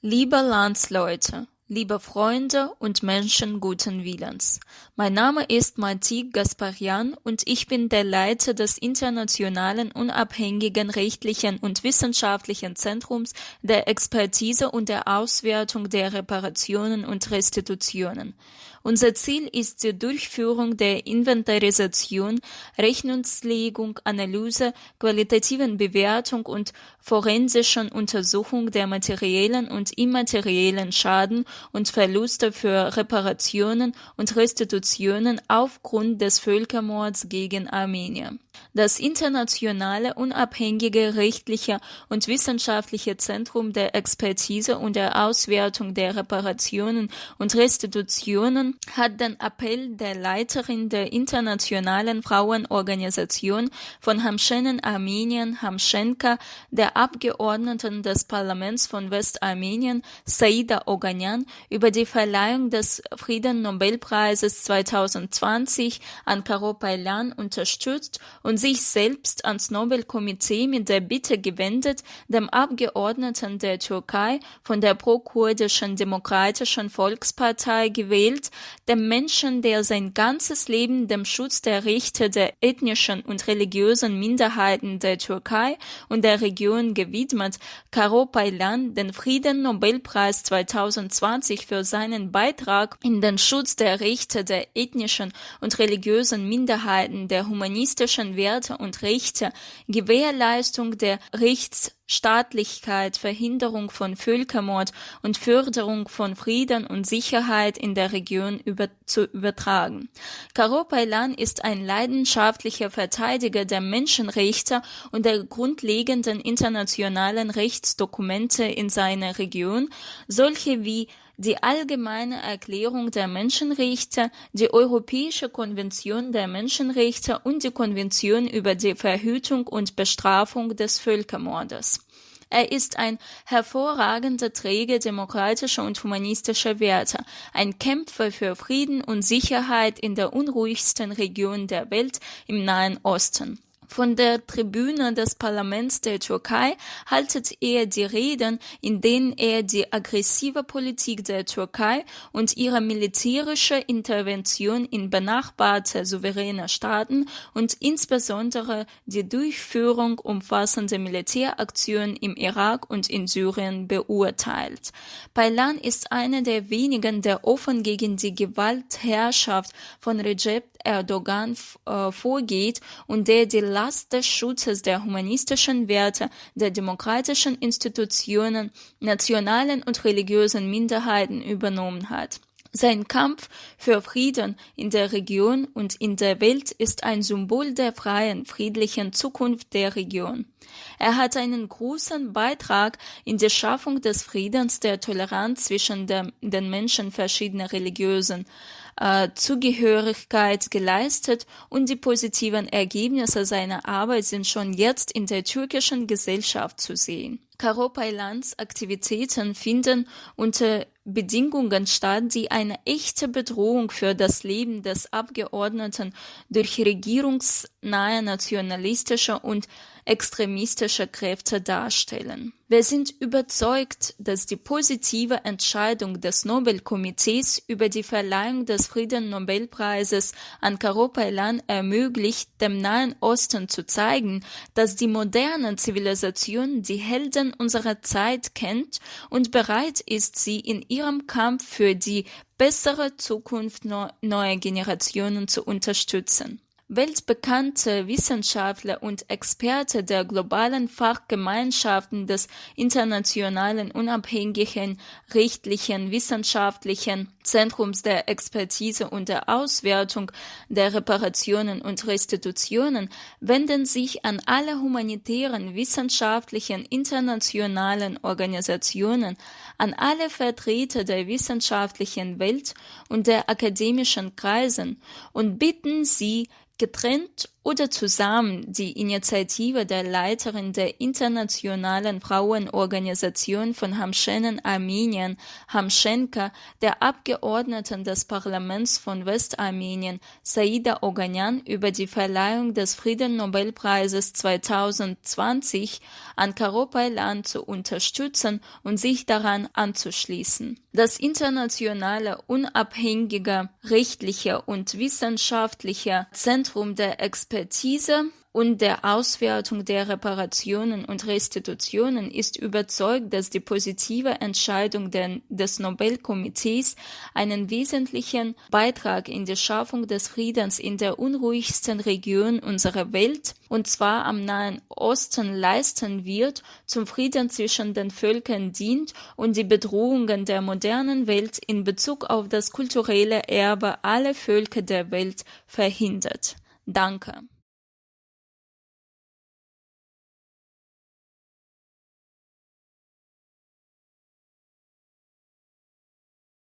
Liebe Landsleute, liebe Freunde und Menschen guten Willens. Mein Name ist Martik Gasparjan und ich bin der Leiter des Internationalen unabhängigen rechtlichen und wissenschaftlichen Zentrums der Expertise und der Auswertung der Reparationen und Restitutionen. Unser Ziel ist die Durchführung der Inventarisation, Rechnungslegung, Analyse, qualitativen Bewertung und forensischen Untersuchung der materiellen und immateriellen Schaden und Verluste für Reparationen und Restitutionen aufgrund des Völkermords gegen Armenier. Das internationale, unabhängige rechtliche und wissenschaftliche Zentrum der Expertise und der Auswertung der Reparationen und Restitutionen hat den Appell der Leiterin der Internationalen Frauenorganisation von Hamschenen Armenien, Hamschenka, der Abgeordneten des Parlaments von Westarmenien, Saida Oganyan, über die Verleihung des Friedennobelpreises 2020 an Karো Pajljan unterstützt und sich selbst ans Nobelkomitee mit der Bitte gewendet, dem Abgeordneten der Türkei von der pro-kurdischen Demokratischen Volkspartei gewählt, dem Menschen, der sein ganzes Leben dem Schutz der Rechte der ethnischen und religiösen Minderheiten der Türkei und der Region gewidmet, Karó Pajljan, den Friedennobelpreis 2020 für seinen Beitrag in den Schutz der Rechte der ethnischen und religiösen Minderheiten, der humanistischen Werte und Rechte, Gewährleistung der Rechtsstaatlichkeit, Verhinderung von Völkermord und Förderung von Frieden und Sicherheit in der Region zu übertragen. Karó Pajljan ist ein leidenschaftlicher Verteidiger der Menschenrechte und der grundlegenden internationalen Rechtsdokumente in seiner Region, solche wie die Allgemeine Erklärung der Menschenrechte, die Europäische Konvention der Menschenrechte und die Konvention über die Verhütung und Bestrafung des Völkermordes. Er ist ein hervorragender Träger demokratischer und humanistischer Werte, ein Kämpfer für Frieden und Sicherheit in der unruhigsten Region der Welt im Nahen Osten. Von der Tribüne des Parlaments der Türkei haltet er die Reden, in denen er die aggressive Politik der Türkei und ihre militärische Intervention in benachbarte souveräne Staaten und insbesondere die Durchführung umfassender Militäraktionen im Irak und in Syrien beurteilt. Pajljan ist einer der wenigen, der offen gegen die Gewaltherrschaft von Recep Erdogan vorgeht und der die Last des Schutzes der humanistischen Werte, der demokratischen Institutionen, nationalen und religiösen Minderheiten übernommen hat. Sein Kampf für Frieden in der Region und in der Welt ist ein Symbol der freien, friedlichen Zukunft der Region. Er hat einen großen Beitrag in die Schaffung des Friedens, der Toleranz zwischen den Menschen verschiedener religiösen Zugehörigkeit geleistet und die positiven Ergebnisse seiner Arbeit sind schon jetzt in der türkischen Gesellschaft zu sehen. Karó Pajljans Aktivitäten finden unter Bedingungen statt, die eine echte Bedrohung für das Leben des Abgeordneten durch regierungsnahe nationalistische und extremistische Kräfte darstellen. Wir sind überzeugt, dass die positive Entscheidung des Nobelkomitees über die Verleihung des Friedennobelpreises an Karó Pajljan ermöglicht, dem Nahen Osten zu zeigen, dass die moderne Zivilisation die Helden unserer Zeit kennt und bereit ist, sie in ihrem Kampf für die bessere Zukunft neuer Generationen zu unterstützen. Weltbekannte Wissenschaftler und Experten der globalen Fachgemeinschaften des Internationalen unabhängigen rechtlichen wissenschaftlichen Zentrums der Expertise und der Auswertung der Reparationen und Restitutionen wenden sich an alle humanitären wissenschaftlichen internationalen Organisationen, an alle Vertreter der wissenschaftlichen Welt und der akademischen Kreisen und bitten sie, getrennt oder zusammen die Initiative der Leiterin der Internationalen Frauenorganisation von Hamschenen, Armenien, Hamschenka, der Abgeordneten des Parlaments von Westarmenien, Saida Oganyan, über die Verleihung des Friedennobelpreises 2020 an Karো Пайляна zu unterstützen und sich daran anzuschließen. Das internationale, unabhängige, rechtliche und wissenschaftliche Zentrum der Expertise und der Auswertung der Reparationen und Restitutionen ist überzeugt, dass die positive Entscheidung des Nobelkomitees einen wesentlichen Beitrag in die Schaffung des Friedens in der unruhigsten Region unserer Welt, und zwar am Nahen Osten, leisten wird, zum Frieden zwischen den Völkern dient und die Bedrohungen der modernen Welt in Bezug auf das kulturelle Erbe aller Völker der Welt verhindert. Danke.